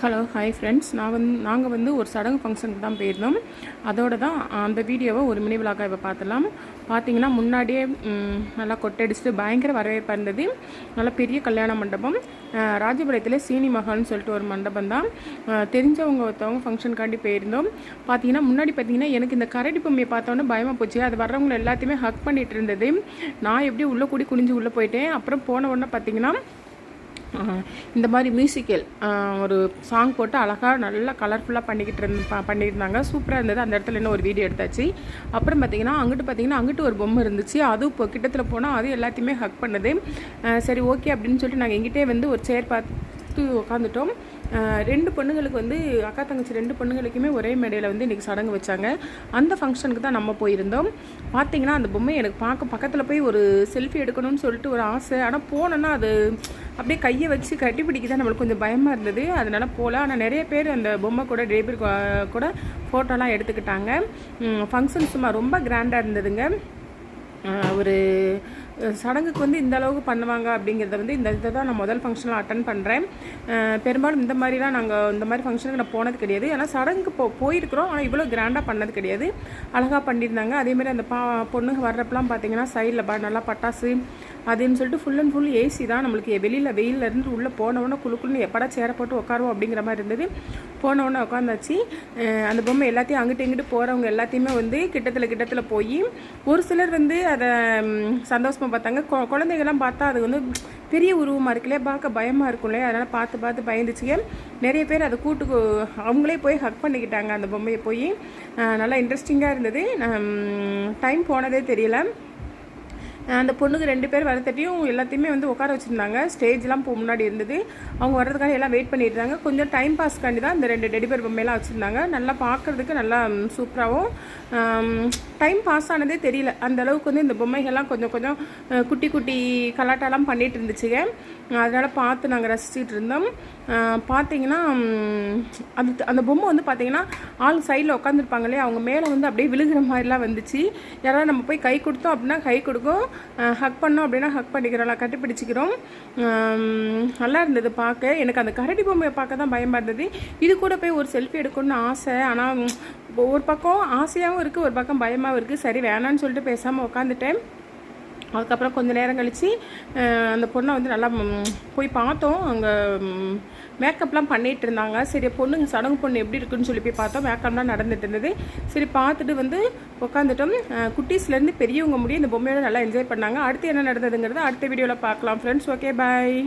Hello hi friends. நாங்கள் வந்து ஒரு சடங்கு ஃபங்க்ஷனுக்கு தான் போயிருந்தோம். அதோட தான் அந்த வீடியோவை ஒரு மினி விலாக்காக இப்போ பார்த்துலாம். பார்த்தீங்கன்னா முன்னாடியே நல்லா கொட்டடிச்சுட்டு பயங்கர வரவேற்பாக இருந்தது. நல்லா பெரிய கல்யாண மண்டபம். ராஜபாளையத்தில் சீனி மகால்னு சொல்லிட்டு ஒரு மண்டபம் தான். தெரிஞ்சவங்க ஒருத்தவங்க ஃபங்க்ஷனுக்காண்டி போயிருந்தோம். பார்த்தீங்கன்னா முன்னாடி பார்த்தீங்கன்னா எனக்கு இந்த கரடி பொம்மையை பார்த்தோன்னே பயமாக போச்சு. அது வர்றவங்களை எல்லாத்தையுமே ஹக் பண்ணிகிட்டு இருந்தது. நான் எப்படி உள்ளே கூடி குனிஞ்சு உள்ளே போயிட்டேன். அப்புறம் போன உடனே பார்த்தீங்கன்னா இந்த மாதிரி மியூசிக்கல் ஒரு சாங் போட்டு அழகாக நல்லா கலர்ஃபுல்லாக பண்ணியிருந்தாங்க. சூப்பராக இருந்தது. அந்த இடத்துல இன்னும் ஒரு வீடியோ எடுத்தாச்சு. அப்புறம் அங்கிட்டு ஒரு பொம்மை இருந்துச்சு. அதுவும் இப்போ கிட்டத்தில் போனால் அது எல்லாத்தையுமே ஹக் பண்ணுது. சரி ஓகே அப்படின்னு சொல்லிட்டு நாங்கள் எங்கிட்டே வந்து ஒரு சேர் பார்த்து உட்காந்துட்டோம். 2 பொண்ணுங்களுக்கு வந்து அக்கா தங்கச்சி 2 பொண்ணுங்களுக்குமே ஒரே மேடையில் வந்து இன்றைக்கி சடங்கு வச்சாங்க. அந்த ஃபங்க்ஷனுக்கு தான் நம்ம போயிருந்தோம். பார்த்தீங்கன்னா அந்த பொம்மை எனக்கு பக்கத்தில் போய் ஒரு செல்ஃபி எடுக்கணும்னு சொல்லிட்டு ஒரு ஆசை. ஆனால் போனோன்னா அது அப்படியே கையை வச்சு கட்டி பிடிக்க நம்மளுக்கு கொஞ்சம் பயமாக இருந்தது. அதனால் போகல. ஆனால் நிறைய பேர் அந்த பொம்மை கூட டேபிள் கூட ஃபோட்டோலாம் எடுத்துக்கிட்டாங்க. ஃபங்க்ஷன் சும்மா ரொம்ப கிராண்டாக இருந்ததுங்க. ஒரு சடங்குக்கு வந்து இந்த அளவுக்கு பண்ணுவாங்க அப்படிங்கிறத வந்து இதை தான் நான் முதல் ஃபங்க்ஷனில் அட்டன் பண்ணுறேன். பெரும்பாலும் இந்த மாதிரிலாம் நாங்கள் இந்த மாதிரி ஃபங்க்ஷனுக்கு நான் போனது கிடையாது. ஏன்னா சடங்குக்கு போயிருக்கிறோம். ஆனால் இவ்வளோ கிராண்டாக பண்ணது கிடையாது. அழகாக பண்ணியிருந்தாங்க. அதேமாதிரி அந்த பொண்ணுங்க வர்றப்பெல்லாம் பார்த்தீங்கன்னா சைடில் நல்லா பட்டாசு அதுன்னு சொல்லிட்டு ஃபுல் அண்ட் ஃபுல் ஏசி தான். நம்மளுக்கு வெயிலேருந்து உள்ளே போனவுடனே குழுக்குன்னு எப்படா சேர போட்டு உட்காருவோம் அப்படிங்கிற மாதிரி இருந்தது. போனவுடனே உட்காந்தாச்சு. அந்த பொம்மை எல்லாத்தையும் இங்கிட்டு போகிறவங்க எல்லாத்தையுமே வந்து கிட்டத்தில் போய் ஒரு சிலர் வந்து அதை சந்தோஷமாக பார்த்தாங்க. குழந்தைகள்லாம் பார்த்தா அது வந்து பெரிய உருவமாக இருக்குல்லையே, பார்க்க பயமாக இருக்கும்லையே, அதனால் பார்த்து பயந்துச்சுங்க. நிறைய பேர் அதை அவங்களே போய் ஹக் பண்ணிக்கிட்டாங்க அந்த பொம்மையை போய். நல்லா இன்ட்ரெஸ்டிங்காக இருந்தது. டைம் போனதே தெரியல. அந்த பொண்ணுக்கு 2 பேர் வரத்தட்டியும் எல்லாத்தையுமே வந்து உட்கார வச்சுருந்தாங்க. ஸ்டேஜ்லாம் முன்னாடி இருந்தது. அவங்க வர்றதுக்காக எல்லாம் வெயிட் பண்ணிட்டு இருந்தாங்க. கொஞ்சம் டைம் பாஸ்க்காண்டி தான் இந்த 2 டெடி பேர் பொம்மையெல்லாம் வச்சுருந்தாங்க. நல்லா பார்க்குறதுக்கு நல்லா சூப்பராகவும் டைம் பாஸ் ஆனதே தெரியல. அந்த அளவுக்கு வந்து இந்த பொம்மைகள்லாம் கொஞ்சம் குட்டி கலாட்டாலாம் பண்ணிகிட்டு இருந்துச்சுங்க. அதனால் பார்த்து நாங்கள் ரசிச்சுட்டு இருந்தோம். பார்த்தீங்கன்னா அந்த பொம்மை வந்து பார்த்தீங்கன்னா ஆள் சைடில் உட்காந்துருப்பாங்களே, அவங்க மேலே வந்து அப்படியே விழுகிற மாதிரிலாம் வந்துச்சு. யாராவது நம்ம போய் கை கொடுத்தோம் அப்படின்னா கை கொடுக்கும், ஹக் பண்ணோம் அப்படின்னா ஹக் பண்ணிக்கிறோம், கட்டிப்பிடிச்சிக்கிறோம். நல்லா இருந்தது பார்க்க. எனக்கு அந்த கரடி பொம்மையை பார்க்க தான் பயமாக இருந்தது. இது கூட போய் ஒரு செல்ஃபி எடுக்கணும்னு ஆசை. ஆனால் ஒரு பக்கம் ஆசையாகவும் இருக்குது, ஒரு பக்கம் பயமாகவும் இருக்குது. சரி வேணான்னு சொல்லிட்டு பேசாமல் உட்காந்துட்டேன். அதுக்கப்புறம் கொஞ்சம் நேரம் கழித்து அந்த பொண்ணை வந்து நல்லா போய் பார்த்தோம். அங்கே மேக்கப்லாம் பண்ணிகிட்டு இருந்தாங்க. சரி சடங்கு பொண்ணு எப்படி இருக்குன்னு சொல்லி போய் பார்த்தோம். மேக்கப்லாம் நடந்துட்டு இருந்தது. சரி பார்த்துட்டு வந்து உட்காந்துட்டோம். குட்டீஸ்லேருந்து பெரியவங்க முடியும் இந்த பொம்மையோட நல்லா என்ஜாய் பண்ணாங்க. அடுத்து என்ன நடந்ததுங்கிறது அடுத்த வீடியோவில் பார்க்கலாம் ஃப்ரெண்ட்ஸ். Okay bye.